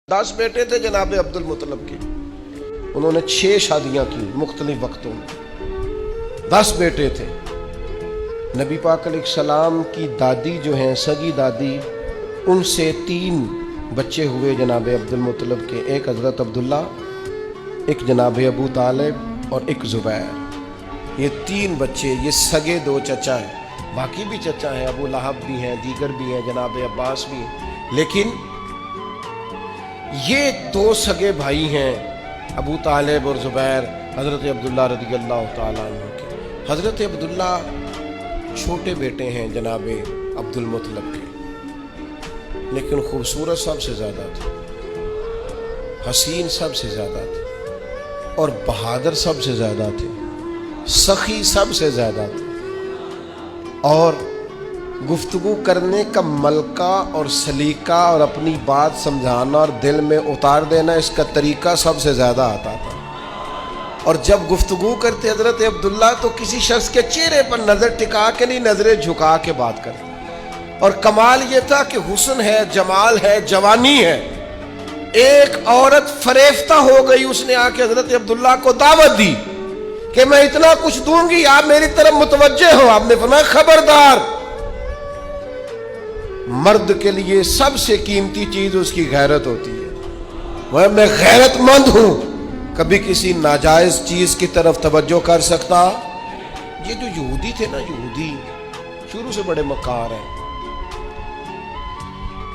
10 بیٹے تھے جناب عبد المطلب کے، انہوں نے 6 شادیاں کی مختلف وقتوں میں، 10 بیٹے تھے۔ نبی پاک علیہ السلام کی دادی جو ہیں سگی دادی، ان سے 3 بچے ہوئے جناب عبد المطلب کے، ایک حضرت عبداللہ، ایک جناب ابو طالب اور ایک زبیر۔ یہ 3 بچے، یہ سگے 2 چچا ہیں، باقی بھی چچا ہیں، ابو لہب بھی ہیں، دیگر بھی ہیں، جناب عباس بھی ہیں، لیکن یہ 2 سگے بھائی ہیں ابو طالب اور زبیر حضرت عبداللہ رضی اللہ تعالیٰ عنہ کے۔ حضرت عبداللہ چھوٹے بیٹے ہیں جناب عبد المطلب کے، لیکن خوبصورت سب سے زیادہ تھے، حسین سب سے زیادہ تھے، اور بہادر سب سے زیادہ تھے، سخی سب سے زیادہ تھے، اور گفتگو کرنے کا ملکہ اور سلیقہ اور اپنی بات سمجھانا اور دل میں اتار دینا، اس کا طریقہ سب سے زیادہ آتا تھا۔ اور جب گفتگو کرتے حضرت عبداللہ تو کسی شخص کے چہرے پر نظر ٹکا کے نہیں، نظریں جھکا کے بات کرتے، اور کمال یہ تھا کہ حسن ہے، جمال ہے، جوانی ہے۔ ایک عورت فریفتہ ہو گئی، اس نے آ کے حضرت عبداللہ کو دعوت دی کہ میں اتنا کچھ دوں گی، آپ میری طرف متوجہ ہو۔ آپ نے فرمایا خبردار، مرد کے لیے سب سے قیمتی چیز اس کی غیرت ہوتی ہے، میں غیرت مند ہوں، کبھی کسی ناجائز چیز کی طرف توجہ کر سکتا۔ یہ جو یہودی تھے نا، یہودی شروع سے بڑے مکار ہیں،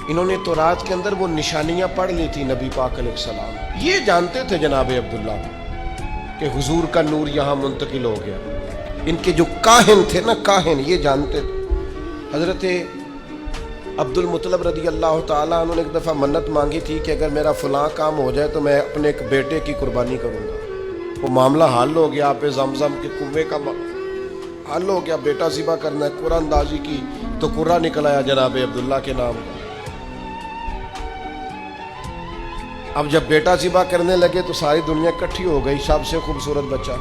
انہوں نے تورات کے اندر وہ نشانیاں پڑھ لی تھی نبی پاک علیہ السلام، یہ جانتے تھے جناب عبداللہ کہ حضور کا نور یہاں منتقل ہو گیا۔ ان کے جو کاہن تھے نا، کاہن، یہ جانتے تھے۔ حضرت عبد المطلب رضی اللہ تعالیٰ عنہ نے ایک دفعہ منت مانگی تھی کہ اگر میرا فلاں کام ہو جائے تو میں اپنے ایک بیٹے کی قربانی کروں گا۔ وہ معاملہ حل ہو گیا، آپ زمزم کے کنویں کا حل ہو گیا، بیٹا ذبح کرنا ہے، قرآن اندازی کی تو قرہ نکل آیا جناب عبداللہ کے نام کا۔ اب جب بیٹا ذبح کرنے لگے تو ساری دنیا اکٹھی ہو گئی، سب سے خوبصورت بچہ۔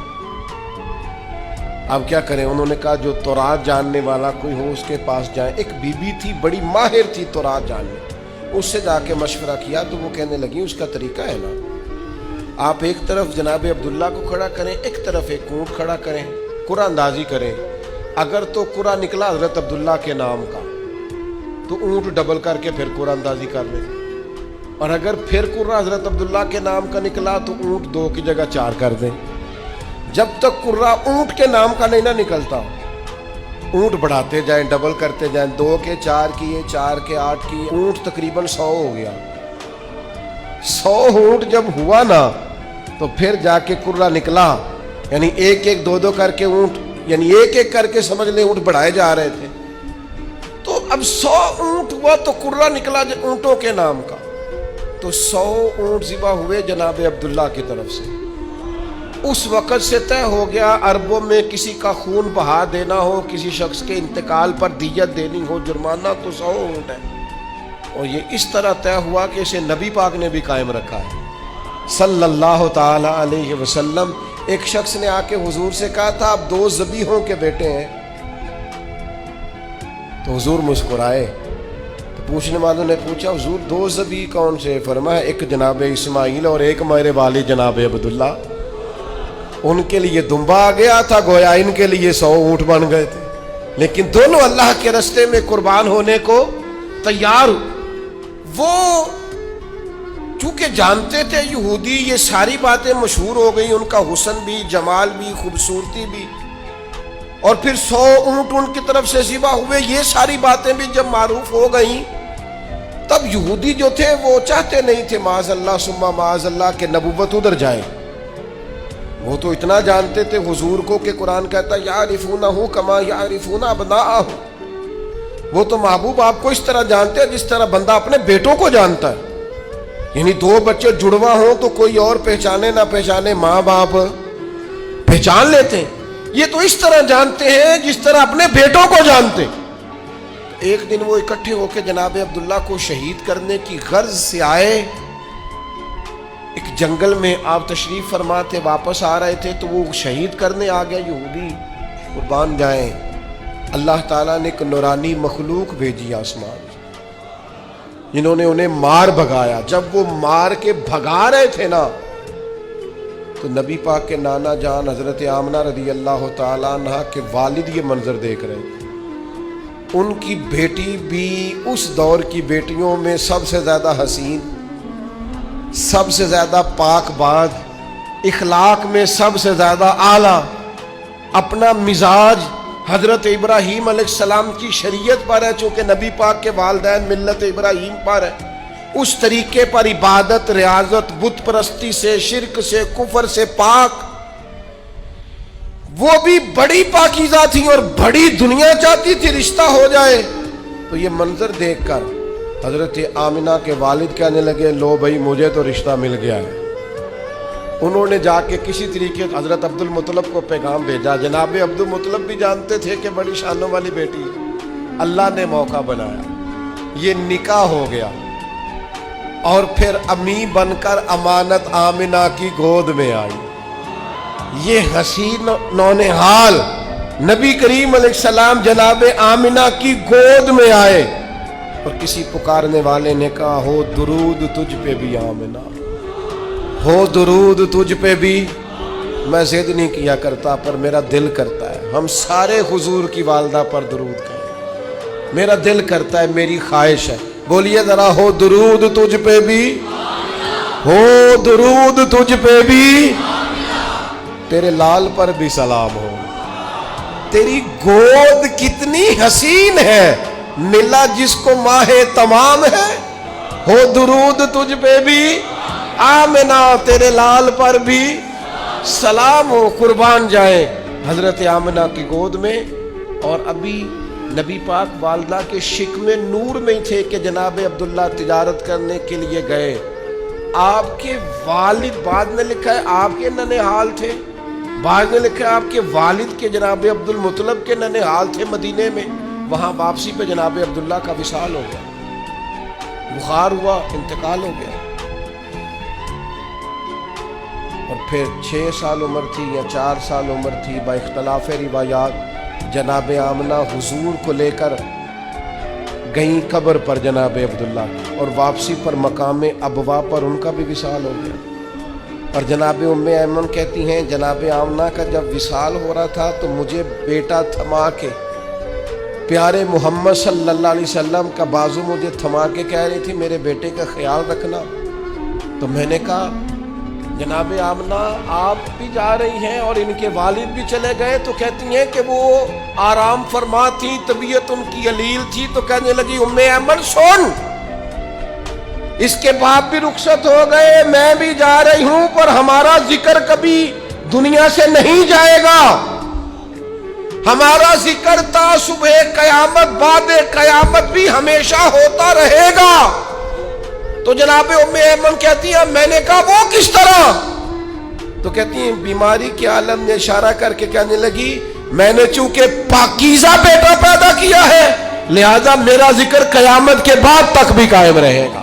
اب کیا کریں؟ انہوں نے کہا جو تورات جاننے والا کوئی ہو اس کے پاس جائیں۔ ایک بی بی تھی، بڑی ماہر تھی تورات جاننے، اس سے جا کے مشورہ کیا تو وہ کہنے لگی اس کا طریقہ ہے نا، آپ ایک طرف جناب عبداللہ کو کھڑا کریں، ایک طرف ایک اونٹ کھڑا کریں، قرآن اندازی کریں، اگر تو قرآن نکلا حضرت عبداللہ کے نام کا تو اونٹ ڈبل کر کے پھر قرآن اندازی کر لیں، اور اگر پھر قرآن حضرت عبداللہ کے نام کا نکلا تو اونٹ 2 کی جگہ 4 کر دیں۔ جب تک قرہ اونٹ کے نام کا نہیں نہ نکلتا، اونٹ بڑھاتے جائیں، ڈبل کرتے جائیں، 2 کے 4 کیے، 4 کے 8 کیے، اونٹ تقریباً 100 ہو گیا۔ 100 اونٹ جب ہوا نا تو پھر جا کے قرہ نکلا، یعنی 1-1 2-2 کر کے اونٹ، یعنی 1-1 کر کے سمجھ لیں اونٹ بڑھائے جا رہے تھے۔ تو اب 100 اونٹ ہوا تو قرہ نکلا اونٹوں کے نام کا، تو 100 اونٹ ذبح ہوئے جناب عبداللہ کی طرف سے۔ اس وقت سے طے ہو گیا عربوں میں کسی کا خون بہا دینا ہو، کسی شخص کے انتقال پر دیت دینی ہو، جرمانہ تو 100 اونٹ ہے۔ اور یہ اس طرح طے ہوا کہ اسے نبی پاک نے بھی قائم رکھا ہے صلی اللہ تعالی علیہ وسلم۔ ایک شخص نے آ کے حضور سے کہا تھا آپ 2 ذبیحوں کے بیٹے ہیں، تو حضور مسکرائے۔ تو پوچھنے والوں نے پوچھا حضور 2 ذبیح کون سے؟ فرمایا ایک جناب اسماعیل اور ایک میرے والد جناب عبداللہ۔ ان کے لیے دمبا آ گیا تھا، گویا ان کے لیے 100 اونٹ بن گئے تھے، لیکن دونوں اللہ کے راستے میں قربان ہونے کو تیار۔ وہ چونکہ جانتے تھے یہودی یہ ساری باتیں مشہور ہو گئی، ان کا حسن بھی، جمال بھی، خوبصورتی بھی، اور پھر 100 اونٹ ان کی طرف سے ذبح ہوئے، یہ ساری باتیں بھی جب معروف ہو گئیں، تب یہودی جو تھے وہ چاہتے نہیں تھے معاذ اللہ ثم معاذ اللہ کہ نبوت ادھر جائے۔ وہ تو اتنا جانتے تھے حضور کو کہ قرآن کہتا یعرفونہ کما یعرفون ابناءہم، وہ تو محبوب آپ کو اس طرح جانتے ہیں جس طرح بندہ اپنے بیٹوں کو جانتا ہے، یعنی 2 بچے جڑواں ہوں تو کوئی اور پہچانے نہ پہچانے، ماں باپ پہچان لیتے ہیں، یہ تو اس طرح جانتے ہیں جس طرح اپنے بیٹوں کو جانتے۔ ایک دن وہ اکٹھے ہو کے جناب عبداللہ کو شہید کرنے کی غرض سے آئے۔ ایک جنگل میں آپ تشریف فرما تھے، واپس آ رہے تھے تو وہ شہید کرنے آ گیا یہودی، قربان جائیں۔ اللہ تعالیٰ نے ایک نورانی مخلوق بھیجی آسمان، جنہوں نے انہیں مار بھگایا. جب وہ مار کے بھگا رہے تھے نا تو نبی پاک کے نانا جان حضرت آمنہ رضی اللہ تعالیٰ عنہ کے والد یہ منظر دیکھ رہے ہیں. ان کی بیٹی بھی اس دور کی بیٹیوں میں سب سے زیادہ حسین، سب سے زیادہ پاک باز، اخلاق میں سب سے زیادہ اعلیٰ، اپنا مزاج حضرت ابراہیم علیہ السلام کی شریعت پر ہے، چونکہ نبی پاک کے والدین ملت ابراہیم پر ہے، اس طریقے پر عبادت، ریاضت، بت پرستی سے، شرک سے، کفر سے پاک. وہ بھی بڑی پاکیزہ تھی اور بڑی دنیا چاہتی تھی رشتہ ہو جائے. تو یہ منظر دیکھ کر حضرت آمنہ کے والد کہنے لگے لو بھائی مجھے تو رشتہ مل گیا ہے. انہوں نے جا کے کسی طریقے حضرت عبد المطلب کو پیغام بھیجا. جناب عبد المطلب بھی جانتے تھے کہ بڑی شانوں والی بیٹی ہے. اللہ نے موقع بنایا، یہ نکاح ہو گیا اور پھر امی بن کر امانت آمنہ کی گود میں آئی. یہ حسین نونہال نبی کریم علیہ السلام جناب آمنہ کی گود میں آئے اور کسی پکارنے والے نے کہا ہو درود تجھ پہ بھی آمنہ، ہو درود تجھ پہ بھی. میں ضد نہیں کیا کرتا پر میرا دل کرتا ہے ہم سارے حضور کی والدہ پر درود کریں. میرا دل کرتا ہے، میری خواہش ہے. بولیے ذرا، ہو درود تجھ پہ بھی، ہو درود تجھ پہ بھی، تیرے لال پر بھی سلام ہو. تیری گود کتنی حسین ہے، ملا جس کو ماہ تمام ہے. ہو درود تجھ پہ بھی آمنہ، تیرے لال پر بھی سلام ہو. قربان جائیں حضرت آمنہ کی گود میں. اور ابھی نبی پاک والدہ کے شکم نور میں ہی تھے کہ جناب عبداللہ تجارت کرنے کے لیے گئے. آپ کے والد، بعد میں لکھا ہے آپ کے ننہال تھے، بعد میں لکھا ہے آپ کے والد کے جناب عبد المطلب کے ننہال تھے مدینے میں. وہاں واپسی پہ جناب عبداللہ کا وصال ہو گیا، بخار ہوا، انتقال ہو گیا. اور پھر 6 سال عمر تھی یا 4 سال عمر تھی، با اختلاف روایات جناب آمنہ حضور کو لے کر گئیں قبر پر جناب عبداللہ، اور واپسی پر مقام ابوا پر ان کا بھی وصال ہو گیا. اور جناب ام ایمن کہتی ہیں جناب آمنہ کا جب وصال ہو رہا تھا تو مجھے بیٹا تھما کے، پیارے محمد صلی اللہ علیہ وسلم کا بازو مجھے تھما کے کہہ رہی تھی میرے بیٹے کا خیال رکھنا. تو میں نے کہا جناب آمنہ آپ بھی جا رہی ہیں اور ان کے والد بھی چلے گئے. تو کہتی ہیں کہ وہ آرام فرما تھی، طبیعت ان کی علیل تھی. تو کہنے لگی ام ایمن سن، اس کے باپ بھی رخصت ہو گئے، میں بھی جا رہی ہوں، پر ہمارا ذکر کبھی دنیا سے نہیں جائے گا. ہمارا ذکر تا صبح قیامت، بعد قیامت بھی ہمیشہ ہوتا رہے گا. تو جناب ام ایمن کہتی ہے میں نے کہا وہ کس طرح؟ تو کہتی ہیں بیماری کے عالم نے اشارہ کر کے کہنے لگی میں نے چونکہ پاکیزہ بیٹا پیدا کیا ہے لہذا میرا ذکر قیامت کے بعد تک بھی قائم رہے گا.